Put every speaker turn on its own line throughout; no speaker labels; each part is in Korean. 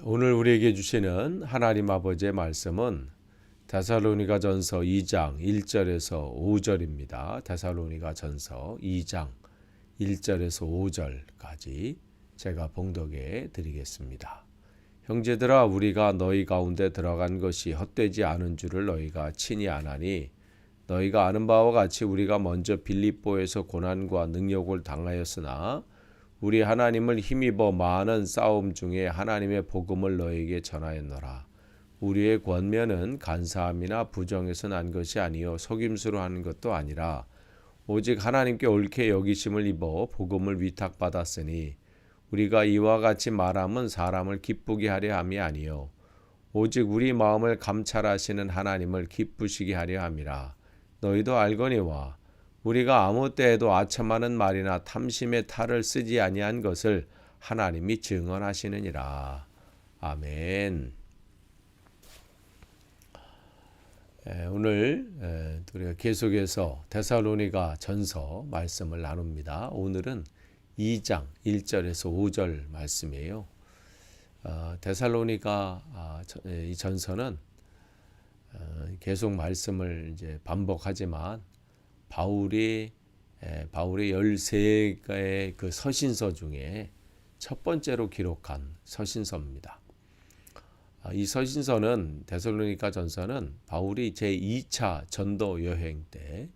오늘 우리에게 주시는 하나님 아버지의 말씀은 데살로니가전서 2장 1절에서 5절입니다. 데살로니가전서 2장 1절에서 5절까지 제가 봉독해 드리겠습니다. 형제들아, 우리가 너희 가운데 들어간 것이 헛되지 않은 줄을 너희가 친히 아나니, 너희가 아는 바와 같이 우리가 먼저 빌립보에서 고난과 능욕을 당하였으나 우리 하나님을 힘입어 많은 싸움 중에 하나님의 복음을 너희에게 전하였노라. 우리의 권면은 간사함이나 부정에서 난 것이 아니요 속임수로 하는 것도 아니라 오직 하나님께 옳게 여기심을 입어 복음을 위탁받았으니, 우리가 이와 같이 말함은 사람을 기쁘게 하려 함이 아니요 오직 우리 마음을 감찰하시는 하나님을 기쁘시게 하려 함이라. 너희도 알거니와 우리가 아무 때에도 아첨하는 말이나 탐심의 탈을 쓰지 아니한 것을 하나님이 증언하시느니라. 아멘. 오늘 우리가 계속해서 데살로니가 전서 말씀을 나눕니다. 오늘은 2장 1절에서 5절 말씀이에요. 데살로니가 이 전서는 계속 말씀을 이제 반복하지만 바울이 13개의 그 서신서 중에 첫 번째로 기록한 서신서입니다. 이 서신서는 데살로니가 전서는 바울이 제2차 전도 여행 때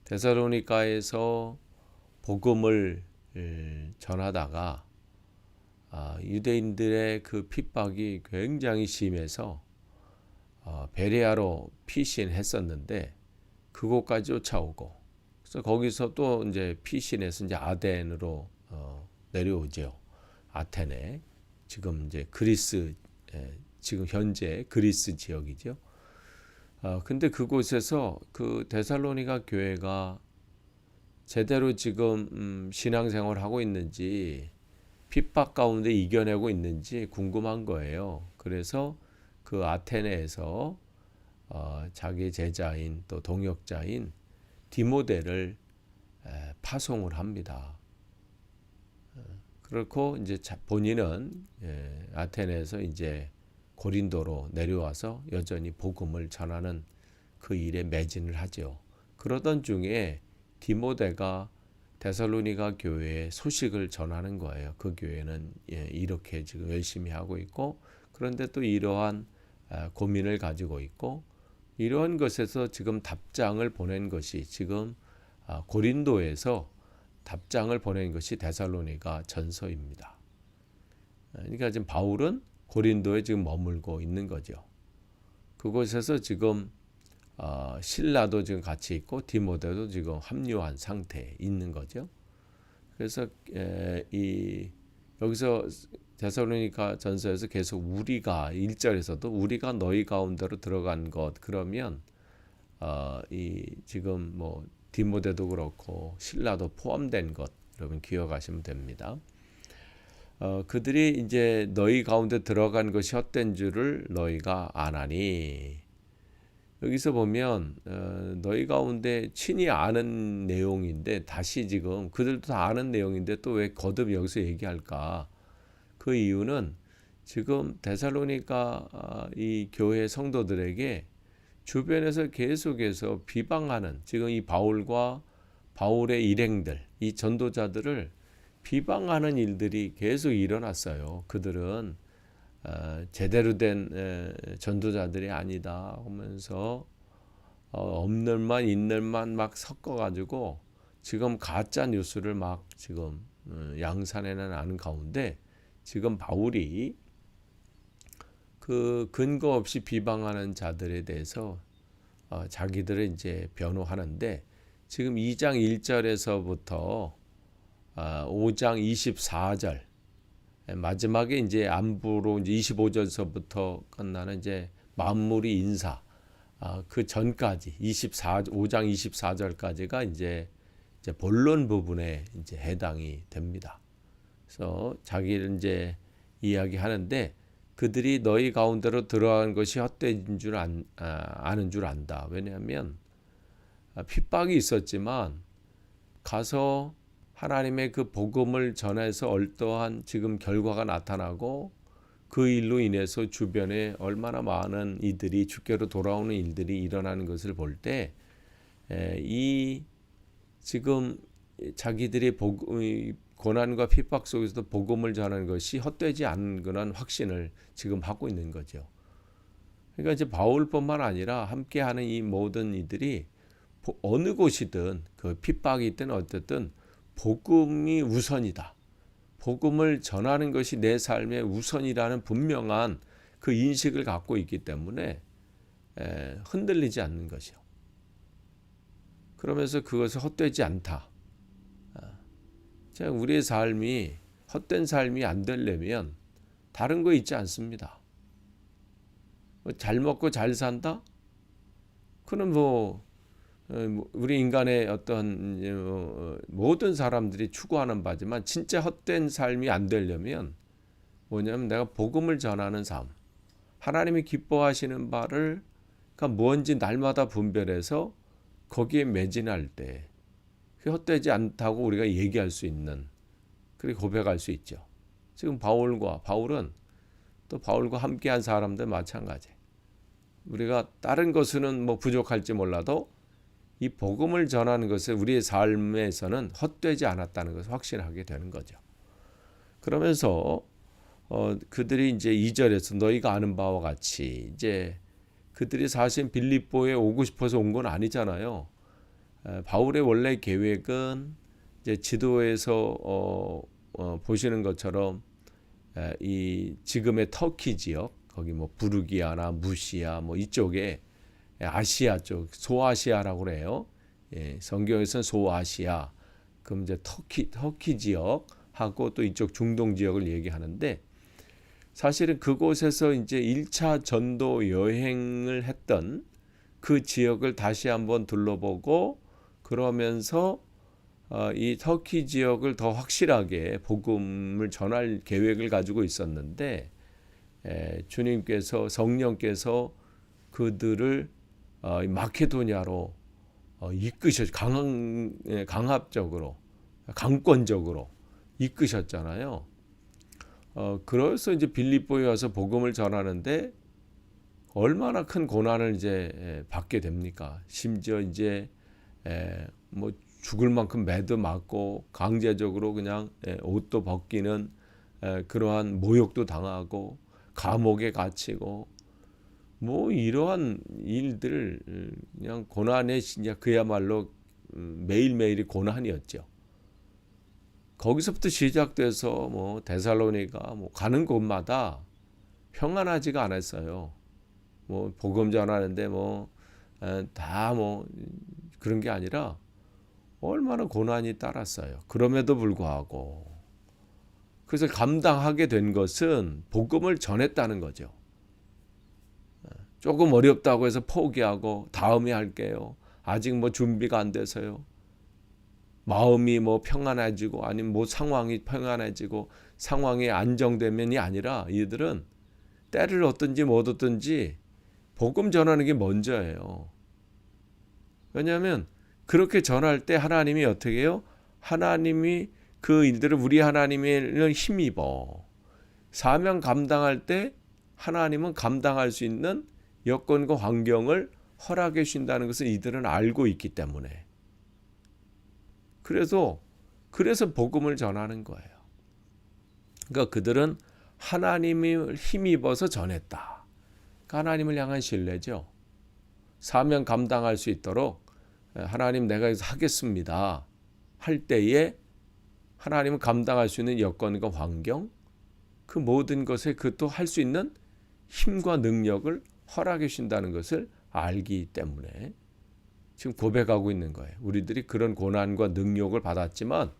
데살로니가에서 복음을 전하다가 유대인들의 그 핍박이 굉장히 심해서 베레아로 피신했었는데 그곳까지 쫓아오고, 그래서 거기서 또 이제 피신해서 이제 아덴으로 내려오죠. 아테네, 지금 이제 그리스, 지금 현재 그리스 지역이죠. 근데 그곳에서 그 데살로니가 교회가 제대로 지금 신앙생활을 하고 있는지, 핍박 가운데 이겨내고 있는지 궁금한 거예요. 그래서 그 아테네에서 자기 제자인 또 동역자인 디모데를 파송을 합니다. 그렇고 이제 본인은 아테네에서 이제 고린도로 내려와서 여전히 복음을 전하는 그 일에 매진을 하죠. 그러던 중에 디모데가 데살로니가 교회에 소식을 전하는 거예요. 그 교회는 이렇게 지금 열심히 하고 있고, 그런데 또 이러한 고민을 가지고 있고, 이러한 것에서 지금 답장을 보낸 것이, 지금 고린도에서 답장을 보낸 것이 데살로니가 전서입니다. 그러니까 지금 바울은 고린도에 지금 머물고 있는 거죠. 그곳에서 지금 실라도 지금 같이 있고 디모데도 지금 합류한 상태에 있는 거죠. 그래서 여기서 데살로니가 전서에서 계속 우리가 1절에서도 우리가 너희 가운데로 들어간 것, 그러면 지금 뭐 디모데도 그렇고 실라도 포함된 것, 여러분 기억하시면 됩니다. 그들이 이제 너희 가운데 들어간 것이 헛된 줄을 너희가 아나니, 여기서 보면 너희 가운데 친히 아는 내용인데, 다시 지금 그들도 다 아는 내용인데 또 왜 거듭 여기서 얘기할까? 그 이유는 지금 데살로니가 이 교회 성도들에게 주변에서 계속해서 비방하는, 지금 이 바울과 바울의 일행들, 이 전도자들을 비방하는 일들이 계속 일어났어요. 그들은 제대로 된 전도자들이 아니다 하면서 없는 말 있는 말 막 섞어가지고 지금 가짜 뉴스를 막 지금 양산해는 하는 가운데, 지금 바울이 그 근거 없이 비방하는 자들에 대해서 자기들을 이제 변호하는데, 지금 2장 1절에서부터 5장 24절 마지막에 이제 안부로 이제 25절서부터 끝나는 이제 만물이 인사, 그 전까지 5장 24절까지가 이제 본론 부분에 이제 해당이 됩니다. 그래서 자기를 이제 이야기하는데, 그들이 너희 가운데로 들어간 것이 헛된 줄 아는 줄 안다. 왜냐하면 핍박이 있었지만 가서 하나님의 그 복음을 전해서 어떠한 지금 결과가 나타나고, 그 일로 인해서 주변에 얼마나 많은 이들이 주께로 돌아오는 일들이 일어나는 것을 볼 때 이 지금 자기들의 고난과 핍박 속에서도 복음을 전하는 것이 헛되지 않은 그런 확신을 지금 하고 있는 거죠. 그러니까 이제 바울뿐만 아니라 함께하는 이 모든 이들이 어느 곳이든 그 핍박이 있든 어쨌든 복음이 우선이다. 복음을 전하는 것이 내 삶의 우선이라는 분명한 그 인식을 갖고 있기 때문에 흔들리지 않는 것이요. 그러면서 그것을 헛되지 않다. 우리의 삶이 헛된 삶이 안 되려면 다른 거 있지 않습니다. 잘 먹고 잘 산다? 그는 우리 인간의 어떤 모든 사람들이 추구하는 바지만 진짜 헛된 삶이 안 되려면 뭐냐면 내가 복음을 전하는 삶, 하나님이 기뻐하시는 바를 그러니까 뭔지 날마다 분별해서 거기에 매진할 때 헛되지 않다고 우리가 얘기할 수 있는 그리고 고백할 수 있죠. 지금 바울은 또 바울과 함께한 사람들 마찬가지. 우리가 다른 것은 뭐 부족할지 몰라도 이 복음을 전하는 것을 우리의 삶에서는 헛되지 않았다는 것을 확신하게 되는 거죠. 그러면서 그들이 이제 2절에서 너희가 아는 바와 같이 이제 그들이 사실 빌립보에 오고 싶어서 온 건 아니잖아요. 바울의 원래 계획은 이제 지도에서 보시는 것처럼 이 지금의 터키 지역 거기 뭐 부르기아나 무시아 뭐 이쪽에 아시아 쪽 소아시아라고 그래요. 성경에서는 소아시아 그럼 이제 터키 지역하고 또 이쪽 중동 지역을 얘기하는데 사실은 그곳에서 이제 1차 전도 여행을 했던 그 지역을 다시 한번 둘러보고 그러면서 이 터키 지역을 더 확실하게 복음을 전할 계획을 가지고 있었는데 주님께서 성령께서 그들을 마케도냐로 강압적으로 강권적으로 이끄셨잖아요. 그래서 이제 빌립보에 와서 복음을 전하는데 얼마나 큰 고난을 이제 받게 됩니까? 심지어 이제 뭐 죽을 만큼 매도 맞고 강제적으로 그냥 옷도 벗기는 그러한 모욕도 당하고 감옥에 갇히고 뭐 이러한 일들 그냥 고난의 진짜 그야말로 매일매일이 고난이었죠. 거기서부터 시작돼서 뭐 데살로니가 뭐 가는 곳마다 평안하지가 않았어요. 뭐 복음 전하는데 뭐 다 뭐 그런 게 아니라 얼마나 고난이 따랐어요. 그럼에도 불구하고 그래서 감당하게 된 것은 복음을 전했다는 거죠. 조금 어렵다고 해서 포기하고 다음에 할게요. 아직 뭐 준비가 안 돼서요. 마음이 뭐 평안해지고 아니면 뭐 상황이 평안해지고 상황이 안정되면이 아니라 이들은 때를 얻든지 못 얻든지 복음 전하는 게 먼저예요. 왜냐하면 그렇게 전할 때 하나님이 어떻게 해요? 하나님이 그 일들을 우리 하나님을 힘입어 사명 감당할 때 하나님은 감당할 수 있는 여건과 환경을 허락해 주신다는 것을 이들은 알고 있기 때문에 그래서 복음을 전하는 거예요. 그러니까 그들은 하나님을 힘입어서 전했다. 그러니까 하나님을 향한 신뢰죠. 사명 감당할 수 있도록 하나님 내가 하겠습니다. 할 때에 하나님은 감당할 수 있는 여건과 환경 그 모든 것에 그것도 할 수 있는 힘과 능력을 허락해 주신다는 것을 알기 때문에 지금 고백하고 있는 거예요. 우리들이 그런 고난과 능력을 받았지만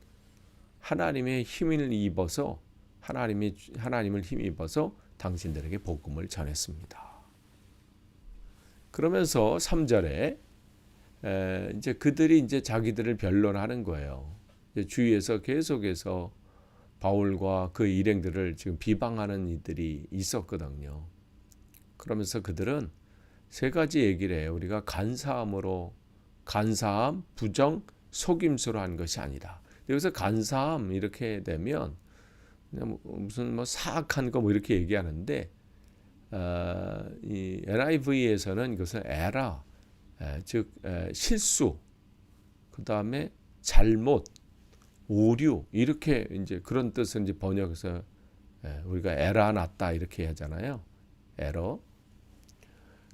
하나님의 힘을 입어서 하나님을 힘입어서 당신들에게 복음을 전했습니다. 그러면서 3절에 이제 그들이 이제 자기들을 변론하는 거예요. 이제 주위에서 계속해서 바울과 그 일행들을 지금 비방하는 이들이 있었거든요. 그러면서 그들은 세 가지 얘기를 해요. 우리가 간사함, 부정, 속임수로 한 것이 아니다. 여기서 간사함 이렇게 되면 그냥 무슨 뭐 사악한 거 뭐 이렇게 얘기하는데 이 NIV에서는 이것을 에라, 즉 실수, 그 다음에 잘못, 오류 이렇게 이제 그런 뜻을 이제 번역해서 우리가 에라 났다 이렇게 하잖아요. 에러.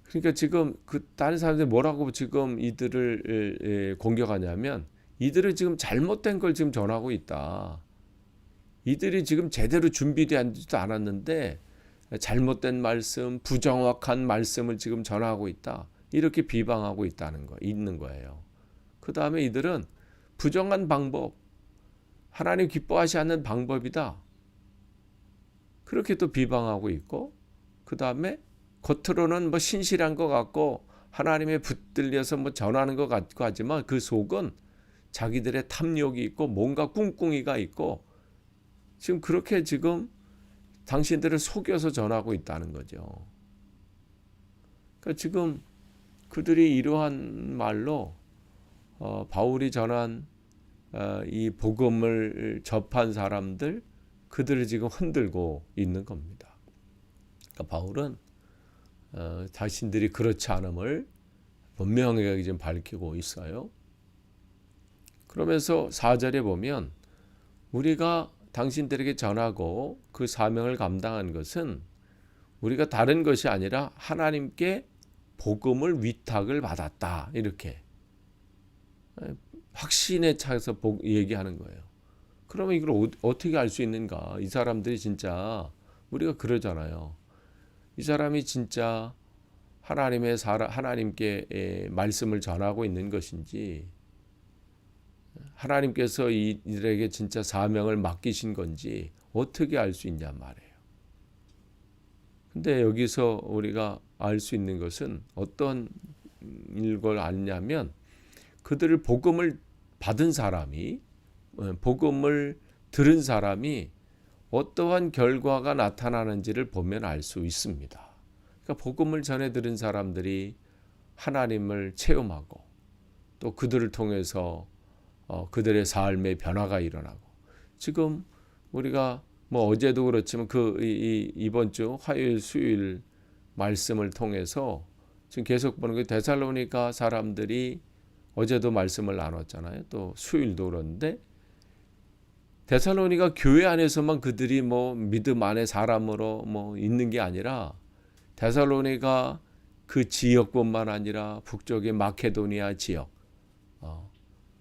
그러니까 지금 그 다른 사람들이 뭐라고 지금 이들을 공격하냐면 이들은 지금 잘못된 걸 지금 전하고 있다. 이들이 지금 제대로 준비되지도 않았는데 잘못된 말씀, 부정확한 말씀을 지금 전하고 있다. 이렇게 비방하고 있는 거예요. 그 다음에 이들은 부정한 방법, 하나님 기뻐하지 않는 방법이다. 그렇게 또 비방하고 있고, 그 다음에 겉으로는 뭐 신실한 것 같고 하나님의 붙들려서 뭐 전하는 것 같고 하지만 그 속은 자기들의 탐욕이 있고 뭔가 꿍꿍이가 있고 지금 그렇게 지금 당신들을 속여서 전하고 있다는 거죠. 그러니까 지금 그들이 이러한 말로 바울이 전한 이 복음을 접한 사람들 그들을 지금 흔들고 있는 겁니다. 그러니까 바울은 자신들이 그렇지 않음을 분명하게 지금 밝히고 있어요. 그러면서 4절에 보면 우리가 당신들에게 전하고 그 사명을 감당한 것은 우리가 다른 것이 아니라 하나님께 복음을 위탁을 받았다. 이렇게 확신에 차서 얘기하는 거예요. 그러면 이걸 어떻게 알 수 있는가? 이 사람들이 진짜 우리가 그러잖아요. 이 사람이 진짜 하나님께 말씀을 전하고 있는 것인지 하나님께서 이들에게 진짜 사명을 맡기신 건지 어떻게 알 수 있냔 말이에요. 근데 여기서 우리가 알 수 있는 것은 어떤 걸 아냐면 그들을 복음을 받은 사람이 복음을 들은 사람이 어떠한 결과가 나타나는지를 보면 알 수 있습니다. 그러니까 복음을 전해 들은 사람들이 하나님을 체험하고 또 그들을 통해서 그들의 삶의 변화가 일어나고 지금 우리가 뭐 어제도 그렇지만 이번 주 화요일 수요일 말씀을 통해서 지금 계속 보는 게 데살로니가 사람들이 어제도 말씀을 나눴잖아요. 또 수요일도 그런데 데살로니가 교회 안에서만 그들이 뭐 믿음 안의 사람으로 뭐 있는 게 아니라 데살로니가 그 지역뿐만 아니라 북쪽의 마케도니아 지역,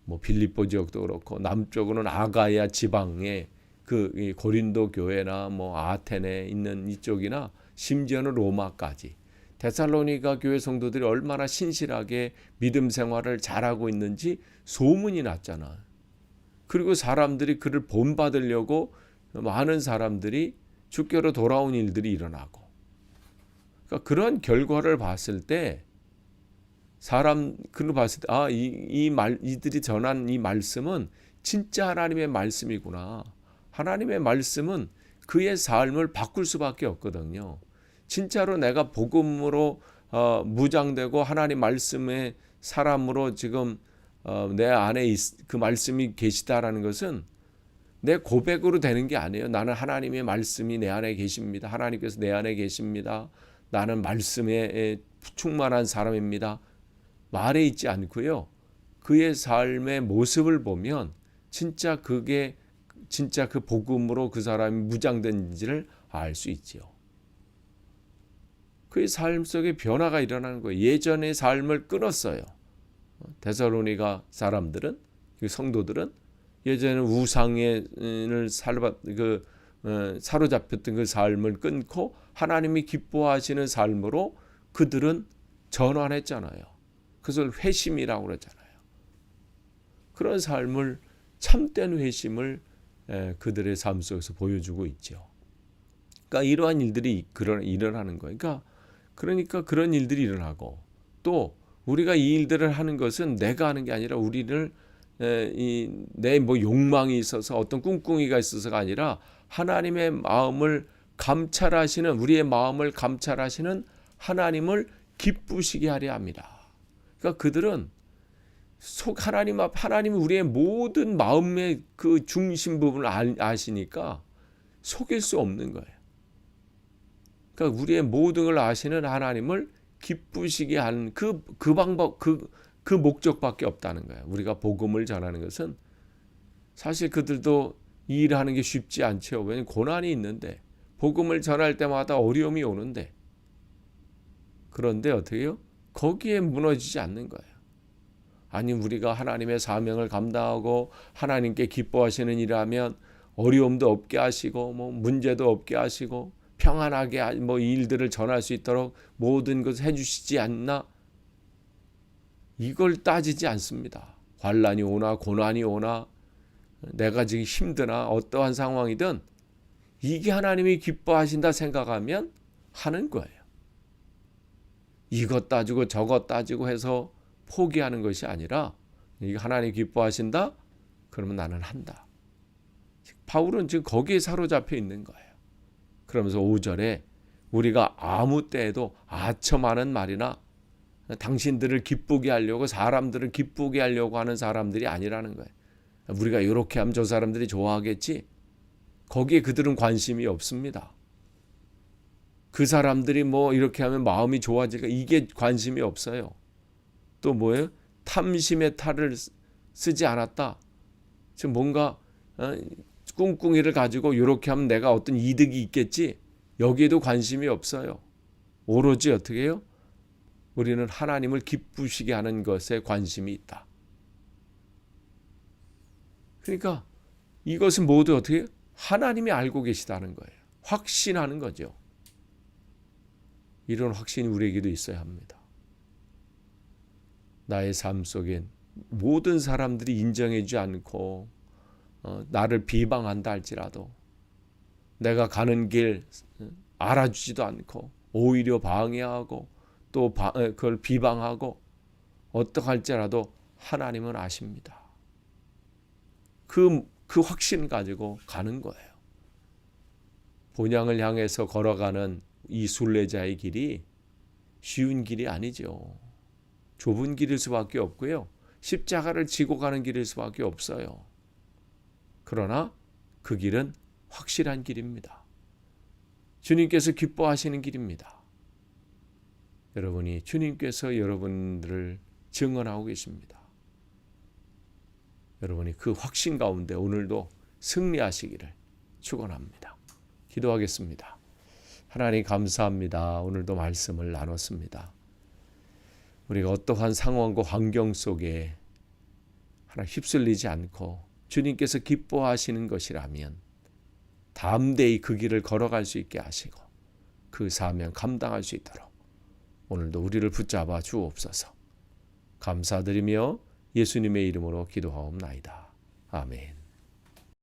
뭐 빌립보 지역도 그렇고 남쪽으로는 아가야 지방의 그 고린도 교회나 뭐 아테네 있는 이쪽이나 심지어는 로마까지 데살로니가 교회 성도들이 얼마나 신실하게 믿음 생활을 잘하고 있는지 소문이 났잖아. 그리고 사람들이 그를 본받으려고 많은 사람들이 주께로 돌아온 일들이 일어나고 그러니까 그런 결과를 봤을 때 그걸 봤을 때 이들이 전한 이 말씀은 진짜 하나님의 말씀이구나. 하나님의 말씀은 그의 삶을 바꿀 수밖에 없거든요. 진짜로 내가 복음으로 무장되고 하나님 말씀의 사람으로 지금 내 안에 그 말씀이 계시다라는 것은 내 고백으로 되는 게 아니에요. 나는 하나님의 말씀이 내 안에 계십니다. 하나님께서 내 안에 계십니다. 나는 말씀에 충만한 사람입니다. 말에 있지 않고요. 그의 삶의 모습을 보면 진짜 그게 진짜 그 복음으로 그 사람이 무장된지를 알 수 있지요. 그의 삶 속에 변화가 일어나는 거예요. 예전의 삶을 끊었어요. 데살로니가 사람들은 그 성도들은 예전에 우상을 사로잡혔던 그 삶을 끊고 하나님이 기뻐하시는 삶으로 그들은 전환했잖아요. 그것을 회심이라고 그러잖아요. 그런 삶을 참된 회심을 그들의 삶 속에서 보여주고 있죠. 그러니까 이러한 일들이 일어나는 거예요. 그러니까 그런 일들이 일어나고 또 우리가 이 일들을 하는 것은 내가 하는 게 아니라 우리를 내 뭐 욕망이 있어서 어떤 꿍꿍이가 있어서가 아니라 하나님의 마음을 감찰하시는 우리의 마음을 감찰하시는 하나님을 기쁘시게 하려 합니다. 그러니까 그들은 하나님이 우리의 모든 마음의 그 중심 부분을 아시니까 속일 수 없는 거예요. 그러니까 우리의 모든 걸 아시는 하나님을 기쁘시게 하는 그 방법, 그 목적밖에 없다는 거예요. 우리가 복음을 전하는 것은 사실 그들도 이 일을 하는 게 쉽지 않죠. 왜냐하면 고난이 있는데, 복음을 전할 때마다 어려움이 오는데, 그런데 어떻게 해요? 거기에 무너지지 않는 거예요. 아니, 우리가 하나님의 사명을 감당하고 하나님께 기뻐하시는 일하면 어려움도 없게 하시고 문제도 없게 하시고 평안하게 이 일들을 전할 수 있도록 모든 것을 해주시지 않나? 이걸 따지지 않습니다. 환난이 오나 고난이 오나 내가 지금 힘드나 어떠한 상황이든 이게 하나님이 기뻐하신다 생각하면 하는 거예요. 이것 따지고 저것 따지고 해서 포기하는 것이 아니라 이게 하나님이 기뻐하신다? 그러면 나는 한다. 바울은 지금 거기에 사로잡혀 있는 거예요. 그러면서 5절에 우리가 아무 때에도 아첨하는 말이나 당신들을 기쁘게 하려고 사람들을 기쁘게 하려고 하는 사람들이 아니라는 거예요. 우리가 이렇게 하면 저 사람들이 좋아하겠지? 거기에 그들은 관심이 없습니다. 그 사람들이 이렇게 하면 마음이 좋아질까? 이게 관심이 없어요. 또 뭐예요? 탐심의 탈을 쓰지 않았다. 지금 뭔가 꿍꿍이를 가지고 이렇게 하면 내가 어떤 이득이 있겠지? 여기에도 관심이 없어요. 오로지 어떻게 해요? 우리는 하나님을 기쁘시게 하는 것에 관심이 있다. 그러니까 이것은 모두 어떻게 해요? 하나님이 알고 계시다는 거예요. 확신하는 거죠. 이런 확신이 우리에게도 있어야 합니다. 나의 삶 속엔 모든 사람들이 인정해주지 않고 나를 비방한다 할지라도 내가 가는 길 알아주지도 않고 오히려 방해하고 또 그걸 비방하고 어떡할지라도 하나님은 아십니다. 그 확신 가지고 가는 거예요. 본향을 향해서 걸어가는 이 순례자의 길이 쉬운 길이 아니죠. 좁은 길일 수밖에 없고요. 십자가를 지고 가는 길일 수밖에 없어요. 그러나 그 길은 확실한 길입니다. 주님께서 기뻐하시는 길입니다. 여러분이 주님께서 여러분들을 증언하고 계십니다. 여러분이 그 확신 가운데 오늘도 승리하시기를 축원합니다. 기도하겠습니다. 하나님 감사합니다. 오늘도 말씀을 나눴습니다. 우리가 어떠한 상황과 환경 속에 하나 휩쓸리지 않고 주님께서 기뻐하시는 것이라면 담대히 그 길을 걸어갈 수 있게 하시고 그 사명 감당할 수 있도록 오늘도 우리를 붙잡아 주옵소서. 감사드리며 예수님의 이름으로 기도하옵나이다. 아멘.